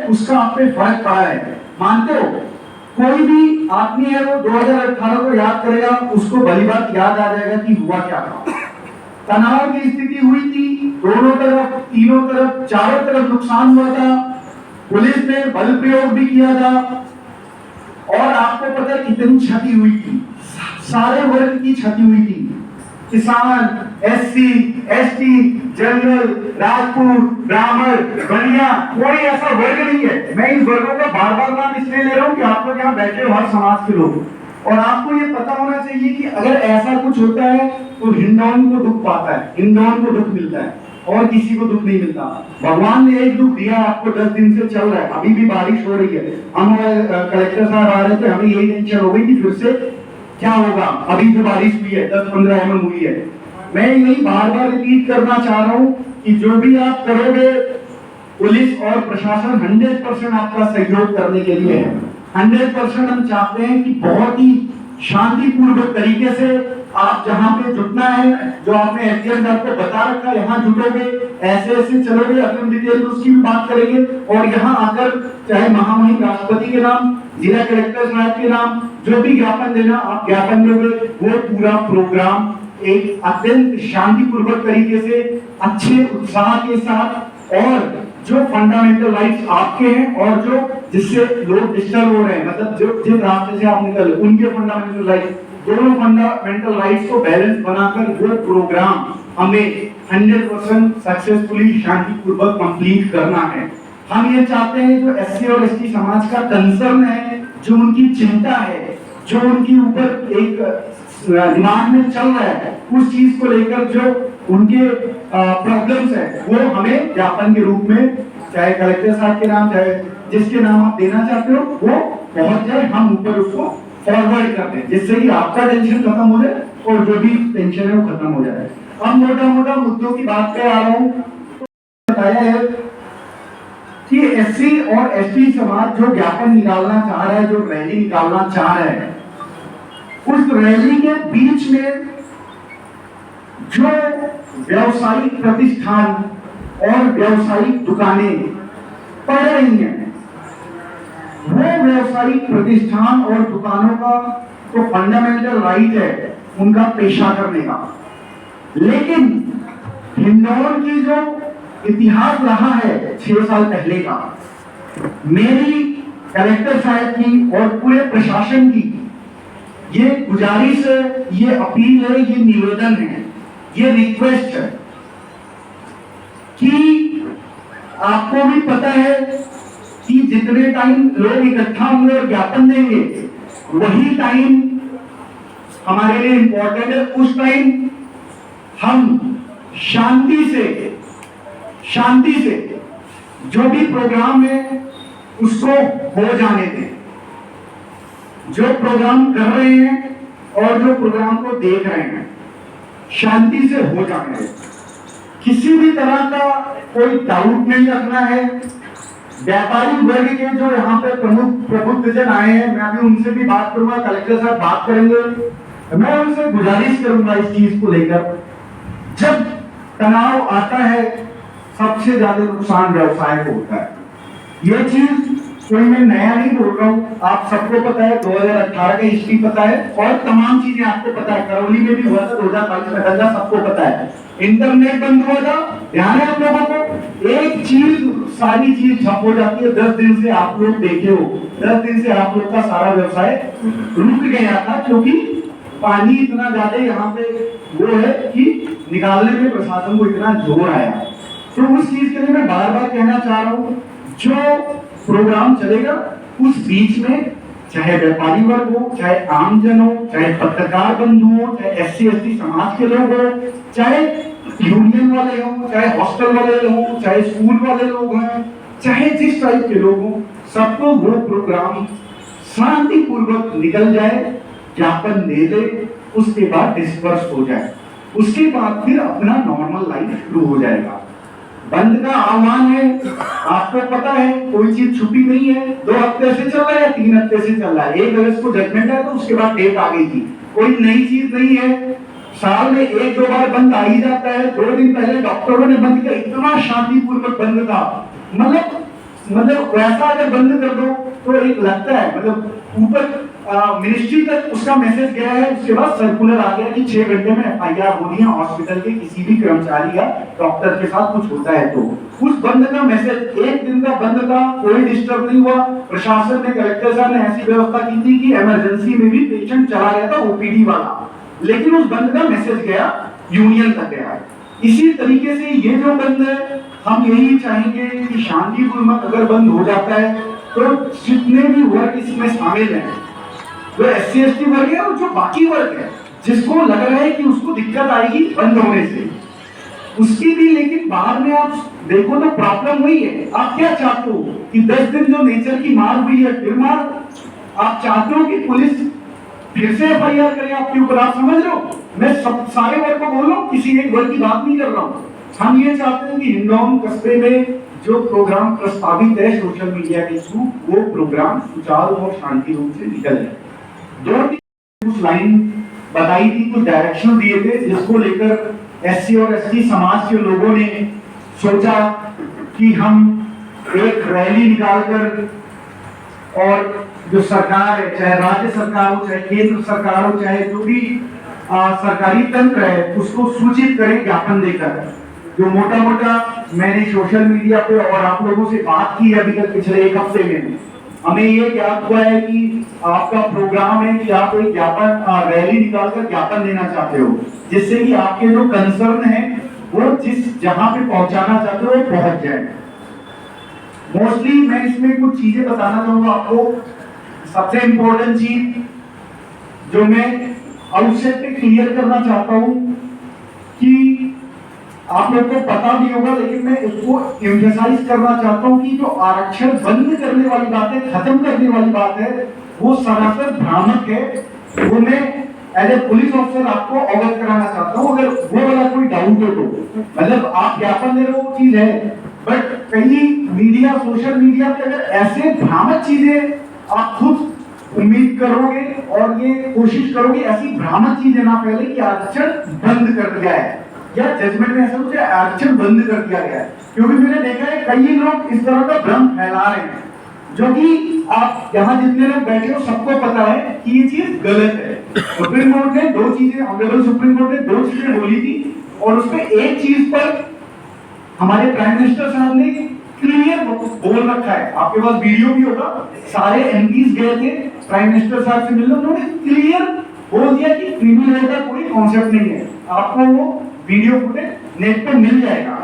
उसका आप पे फर्क पड़ा है, मानते हो? कोई भी आदमी है वो 2018 को याद करेगा, उसको भली बात याद आ जाएगा कि हुआ क्या था। तनाव की स्थिति हुई थी, दोनों तरफ, तीनों तरफ, चारों तरफ नुकसान हुआ था, पुलिस ने बल प्रयोग भी किया था, और आपको पता है कितनी क्षति हुई थी, सारे वर्ग की क्षति हुई थी, किसान, एससी, एसटी, जनरल, राजपूत, ब्राह्मण, बनिया, कोई ऐसा वर्ग नहीं है। मैं इन वर्गों का बार बार नाम इसलिए ले रहा हूँ कि आप लोग यहाँ बैठे हो हर समाज के लोग, और आपको ये पता होना चाहिए कि अगर ऐसा कुछ होता है तो हिंडौन को दुख पाता है, हिंडौन को दुख मिलता है, और किसी को दुख नहीं मिलता। भगवान ने एक दुख दिया आपको, 10 दिन से चल रहा है, अभी भी बारिश हो रही है। हम कलेक्टर साहब आ रहे थे, हमें यही टेंशन हो गई कि फिर से क्या होगा। अभी जो बारिश हुई है 10-15 mm हुई है। मैं यही बार बार रिपीट करना चाह रहा हूँ कि जो भी आप करोगे, पुलिस और प्रशासन 100% आपका सहयोग करने के लिए है। 100% हम चाहते हैं कि बहुत ही शांतिपूर्वक तरीके से आप जहां पे जुटना है, जो आपने एसडीएम साहब को बता रखा है, यहाँ जुटोगे, ऐसे ऐसे चलोगे, अपनी डिटेल उसकी भी बात करेंगे, और यहाँ आकर चाहे महामहिम राष्ट्रपति के नाम, जिला कलेक्टर साहब के नाम, जो भी ज्ञापन देना आप ज्ञापन दोगे, वो पूरा प्रोग्राम एक अत्यंत शांतिपूर्वक तरीके से, अच्छे उत्साह के साथ, और जो फंडामेंटल राइट्स आपके हैं और जो जिससे लोग डिस्टर्ब हो रहे हैं, मतलब जो जिस रास्ते से आप निकल, उनके फंडामेंटल राइट्स, दोनों फंडामेंटल राइट्स को बैलेंस बनाकर वो प्रोग्राम हमें 100% सक्सेसफुली शांतिपूर्वक कंप्लीट करना है। हम ये चाहते हैं जो एससी और एसटी समाज का कंसर्न है, जो उनकी चिंता है, जो उनकी ऊपर एक दिमाग में चल रहा है, उस चीज को लेकर जो उनके प्रॉब्लम्स है, वो हमें ज्ञापन के रूप में, चाहे कलेक्टर साहब के नाम, चाहे जिसके नाम आप देना चाहते हो, वो पहुंच जाए, हम ऊपर उसको फॉरवर्ड कर दें, जिससे कि आपका टेंशन खत्म हो जाए और जो भी टेंशन है वो खत्म हो जाए। अब मोटा मोटा मुद्दों की बात पे आ रहा हूँ। बताया है कि एससी और एसटी समाज जो ज्ञापन निकालना चाह रहा है, जो रैली निकालना चाह रहा है, उस रैली के बीच में जो व्यावसायिक प्रतिष्ठान और व्यावसायिक दुकानें पड़ रही हैं, वो व्यावसायिक प्रतिष्ठान और दुकानों का तो फंडामेंटल राइट है उनका पेशा करने का, लेकिन हिंडौन की जो इतिहास रहा है 6 साल पहले का, मेरी कलेक्टर साहब की और पूरे प्रशासन की ये गुजारिश है, ये अपील है, ये निवेदन है, ये रिक्वेस्ट है कि आपको भी पता है कि जितने टाइम लोग इकट्ठा होंगे और ज्ञापन देंगे, वही टाइम हमारे लिए इंपॉर्टेंट है। उस टाइम हम शांति से जो भी प्रोग्राम है उसको हो जाने दें। जो प्रोग्राम कर रहे हैं और जो प्रोग्राम को देख रहे हैं, शांति से हो जाने दें। किसी भी तरह का कोई डाउट नहीं रखना है। व्यापारी वर्ग के जो यहाँ पे प्रबुद्ध जन आए हैं, मैं अभी उनसे भी बात करूंगा, कलेक्टर साहब बात करेंगे। मैं उनसे गुजारिश करूंगा इस चीज को लेकर, जब तनाव आता है सबसे ज्यादा नुकसान व्यवसाय को होता है। ये चीज कोई मैं नया नहीं बोल रहा हूँ, आप सबको पता है, 2018 का हिस्ट्री पता है और तमाम चीजें आपको पता है। करौली में भी हुआ था 2022 में, धंधा सबको पता है। इंटरनेट बंद हुआ था, ध्यान है आप लोगों को, एक चीज सारी चीज ठप हो जाती है। 10 दिन से आप लोग देखे हो, 10 दिन से आप लोग का सारा व्यवसाय रुक गया था, क्योंकि पानी इतना ज्यादा यहाँ पे वो है कि निकालने में प्रशासन को इतना जोर आया। तो उस चीज के लिए मैं बार बार कहना चाह रहा हूँ, जो प्रोग्राम चलेगा उस बीच में चाहे व्यापारी वर्ग हो, चाहे आमजन हो, चाहे पत्रकार बंधु हो, चाहे एससी एसटी समाज के लोग हो, चाहे यूनियन वाले हो, चाहे हॉस्टल वाले हो, चाहे स्कूल वाले लोग हैं, चाहे जिस टाइप के लोग हो, सबको वो प्रोग्राम शांतिपूर्वक निकल जाए, ज्ञापन दे दे, उसके बाद डिस्पर्स हो जाए, उसके बाद फिर अपना नॉर्मल लाइफ शुरू हो जाएगा। बंद का आह्वान है, आपको पता है कोई चीज छुपी नहीं है। 2 हफ्ते से चल रहा है या 3 हफ्ते से चल रहा है, 1 अगस्त को जजमेंट है तो उसके बाद डेट आ गई थी। कोई नई चीज नहीं है, साल में 1-2 बार बंद आ ही जाता है। 2 दिन पहले डॉक्टरों ने बंद किया, इतना शांतिपूर्वक बंद था, मतलब मतलब वैसा अगर बंद कर दो तो एक लगता है, मतलब ऊपर मिनिस्ट्री तक उसका मैसेज गया है, उसके बाद सर्कुलर आ गया कि 6 घंटे में एफआईआर होनी है हॉस्पिटल के किसी भी कर्मचारी या डॉक्टर के साथ कुछ होता है तो। उस बंद का मैसेज, एक दिन का बंद था, कोई डिस्टर्ब नहीं हुआ। प्रशासन ने, कलेक्टर साहब ने ऐसी व्यवस्था की थी कि इमरजेंसी में भी पेशेंट चला गया था ओपीडी वाला, लेकिन उस बंद का मैसेज गया, यूनियन तक गया। इसी तरीके से ये जो बंद है, हम यही चाहेंगे कि शांतिपूर्वक अगर बंद हो जाता है तो जितने भी वर्ग इसमें शामिल हैं, जो SC ST वर्ग है और जो बाकी वर्ग है, जिसको लग रहा है कि उसको दिक्कत आएगी बंद होने से, उसकी भी, लेकिन बाद में आप देखो तो प्रॉब्लम वही है। आप क्या चाहते हो कि 10 दिन जो नेचर की मार हुई है फिर मार, आप चाहते हो कि पुलिस फिर से एफआईआर करे आपके ऊपर, आप समझ रहे हो? मैं सब सारे वर्ग को बोल रहा हूँ, किसी एक वर्ग की बात नहीं कर रहा हूँ। हम ये चाहते हैं कि हिंडौन कस्बे में जो प्रोग्राम प्रस्तावित है सोशल मीडिया के थ्रू, वो प्रोग्राम सुचारू और शांति रूप से निकल जाए। 2 कुछ लाइन बताई थी, कुछ डायरेक्शन दिए थे, जिसको लेकर SC और ST समाज के लोगों ने सोचा कि हम एक रैली निकालकर, और जो सरकार है, चाहे राज्य सरकार हो, चाहे केंद्र सरकार हो, चाहे जो भी सरकारी तंत्र है, उसको सूचित करें ज्ञापन देकर। जो मोटा मोटा मैंने सोशल मीडिया पे और आप लोगों से बात की अभी तक पिछले 1 हफ्ते में, हमें ये ज्ञात हुआ है कि आपका प्रोग्राम है कि आप एक ज्ञापन रैली निकालकर ज्ञापन देना चाहते हो, जिससे कि आपके जो कंसर्न है वो जिस जहां पे पहुंचाना चाहते हो वो पहुंच जाए। मोस्टली मैं इसमें कुछ चीजें बताना चाहूंगा आपको। सबसे इंपॉर्टेंट चीज जो मैं आउटसेट पे क्लियर करना चाहता हूं कि आप लोग को पता भी होगा, लेकिन मैं इसको एम्फसाइज करना चाहता हूं कि जो आरक्षण बंद करने वाली बात है, खत्म करने वाली बात है, वो सरासर भ्रामक है। वो मैं एज ए पुलिस ऑफिसर आपको अवगत कराना चाहता हूं। अगर वो वाला कोई डाउट हो तो, मतलब आप ज्ञापन दे रहे हो वो चीज है, बट कहीं मीडिया, सोशल मीडिया पे अगर ऐसे भ्रामक चीजें आप खुद उम्मीद करोगे और ये कोशिश करोगे, ऐसी भ्रामक चीजें ना फैले कि आरक्षण बंद कर दिया है या जजमेंट में ऐसा कुछ आरक्षण बंद कर दिया गया है। क्योंकि मैंने देखा है कई लोग इस तरह का भ्रम फैला रहे हैं, जो कि आप यहाँ जितने लोग बैठे हो सबको पता है कि ये चीज गलत है। सुप्रीम कोर्ट ने 2 चीजें, ऑनरेबल सुप्रीम कोर्ट ने 2 चीजें बोली थी, और उसमें एक चीज पर हमारे प्राइम मिनिस्टर साहब ने क्लियर बोल रखा है, आपके पास वीडियो भी होगा, सारे एमपीज गए थे प्राइम मिनिस्टर साहब से मिलने, उन्होंने क्लियर बोल दिया कि क्रिमिनल का कोई कॉन्सेप्ट नहीं है। आपको वो वीडियो फुटेज नेट पे मिल जाएगा।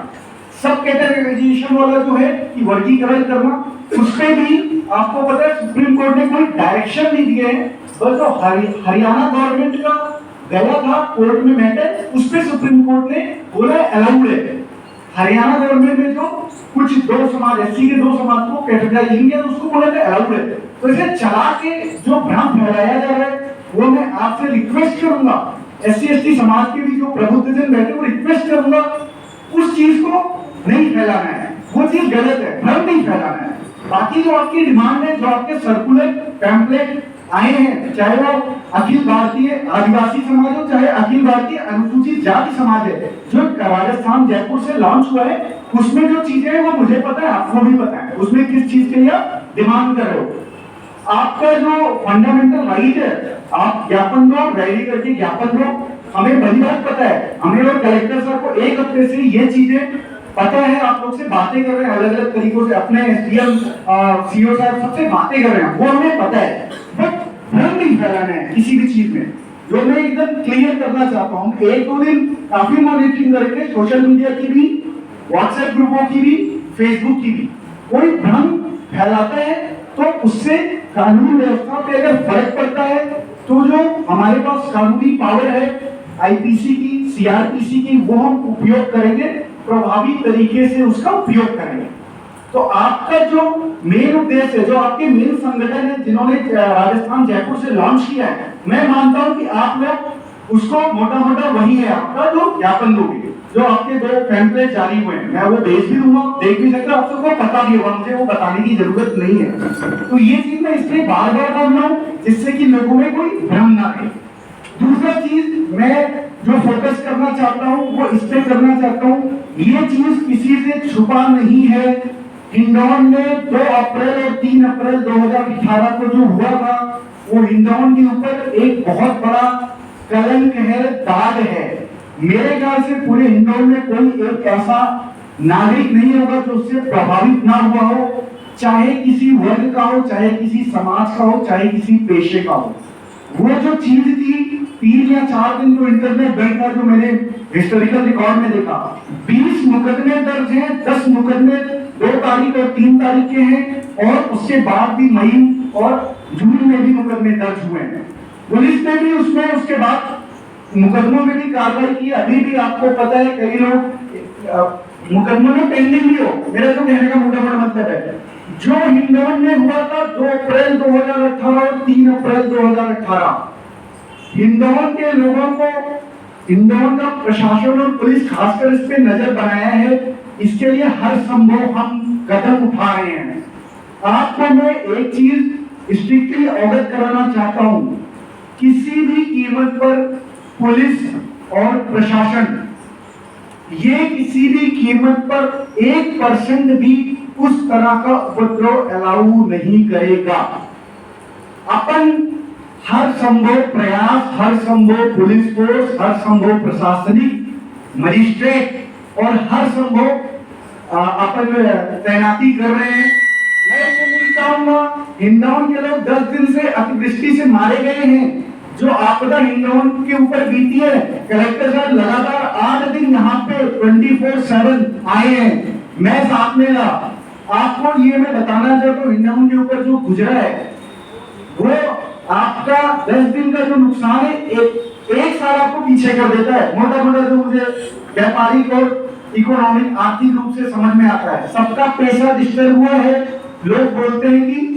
सब कैटेगराइजेशन वाला जो है कि वर्गीकरण करना, उसपे भी आपको पता है सुप्रीम कोर्ट ने कोई डायरेक्शन नहीं दिए हैं, बस जो हरियाणा गवर्नमेंट का गया था कोर्ट में मैटर, उस पे सुप्रीम कोर्ट ने बोला अलाउड है। हरियाणा गवर्नमेंट में जो कुछ 2 समाज, SC के 2 समाज को कैटेगराइजिंग किया, उसको बोला था अलाउड है। तो इसे चला के जो भ्रम फैलाया जा रहा है, वो मैं आपसे रिक्वेस्ट करूंगा, SC ST समाज के भी जो प्रबुद्धजन बैठे, वो रिक्वेस्ट करूंगा उस चीज को नहीं फैलाना है, वो चीज गलत है, भ्रम नहीं फैलाना है। बाकी जो आपकी डिमांड है, जो आपके सर्कुलर पैम्पलेट आए हैं, चाहे वो अखिल भारतीय आदिवासी समाज हो, चाहे अखिल भारतीय अनुसूचित जाति समाज है, जो राजस्थान जयपुर से लॉन्च हुआ है, उसमें जो चीजें हैं वो मुझे पता है, आपको भी पता है, उसमें किस चीज के लिए आप डिमांड कर रहे हो। आपका जो फंडामेंटल राइट है, आप ज्ञापन दो, रैली करके ज्ञापन दो। हमें बड़ी बात पता है, हमें और कलेक्टर साहब को 1 हफ्ते से ये चीजें पता है, आप लोग से बातें कर रहे हैं अलग अलग तरीकों से, अपने SDM CO साहब सबसे बातें कर रहे हैं, वो हमें पता है, बट भ्रम नहीं फैलाना है किसी भी चीज में। जो मैं एकदम क्लियर करना चाहता हूँ, 1-2 दिन काफी मॉनिटरिंग करेंगे सोशल मीडिया की भी, व्हाट्सएप ग्रुपों की भी, फेसबुक की भी। कोई भ्रम फैलाता है तो उससे कानूनी व्यवस्था पे अगर फर्क पड़ता है, तो जो हमारे पास कानूनी पावर है IPC की, CRPC की, वो हम उपयोग करेंगे, प्रभावी तरीके से उसका उपयोग करेंगे। तो आपका जो मेन उद्देश्य है, जो आपके मेन संगठन है जिन्होंने राजस्थान जयपुर से लॉन्च किया है, मैं मानता हूं कि आप लोग उसको मोटा मोटा वही है आपका जो ज्ञापन दोगे, जो आपके 2 पैम्पलेट जारी हुए हैं, मैं वो भेज भी दूंगा, देख भी सकते हो, आप सबको पता भी होगा, मुझे वो बताने की जरूरत नहीं है। तो ये चीज मैं इसलिए बार बार बोल रहा हूँ, जिससे कि लोगों में कोई भ्रम ना रहे। दूसरा चीज मैं जो फोकस करना चाहता हूँ वो इस पे करना चाहता हूँ, ये चीज किसी से छुपा नहीं है हिंडौन में 2 अप्रैल और 3 अप्रैल 2018 को जो हुआ था, वो हिंडौन के ऊपर एक बहुत बड़ा कलंक है, दाग है। मेरे ख्याल से पूरे हिंडौन में कोई एक ऐसा नागरिक नहीं होगा जो उससे प्रभावित ना हुआ हो, चाहे किसी वर्ग का हो, चाहे किसी समाज का हो, चाहे किसी पेशे का हो। वो जो चीज थी 3 या 4 दिन जो इंटरनेट बैन था, जो मैंने हिस्टोरिकल रिकॉर्ड में देखा, 20 मुकदमे दर्ज हैं, 10 मुकदमे 2 तारीख और 3 तारीख के हैं, और उसके बाद भी मई और जून में भी मुकदमे दर्ज हुए हैं। पुलिस ने भी उसमें उसके बाद मुकदमों में भी कार्रवाई की। अभी भी आपको पता है कई लोग मुकदमों में पेंडिंग भी हो। मेरा तो कहने का मोटा मोटा मतलब है, जो हिंडौन में हुआ था 2 अप्रैल 2018 और 3 अप्रैल 2018, हिंडौन के लोगों को, हिंडौन का प्रशासन और पुलिस खासकर इस पे नजर बनाया है। इसके लिए हर संभव हम कदम उठा रहे हैं। आपको मैं एक चीज स्ट्रिक्टली अवगत कराना चाहता हूं, किसी भी कीमत पर पुलिस और प्रशासन ये किसी भी कीमत पर 1% भी उस तरह का उपद्रव अलाउ नहीं करेगा। अपन हर संभव प्रयास, हर संभव पुलिस फोर्स, हर संभव प्रशासनिक मजिस्ट्रेट और हर संभव अपन तैनाती कर रहे हैं। मैं ये नहीं चाहूंगा, हिंडौन के लोग 10 दिन से अतिवृष्टि से मारे गए हैं, जो आपदा हिंडौन के ऊपर बीती है। कलेक्टर साहब लगातार 8 दिन यहाँ पे 24/7 आए हैं, मैं साथ में रहा। आपको ये मैं बताना चाहता हूँ, हिंडौन के ऊपर जो गुजरा है वो आपका 10 दिन का जो नुकसान है एक साल आपको पीछे कर देता है। मोटा मोटा जो मुझे व्यापारिक और इकोनॉमिक आर्थिक रूप से समझ में आता है, सबका पैसा डिस्टर्ब हुआ है। लोग बोलते हैं कि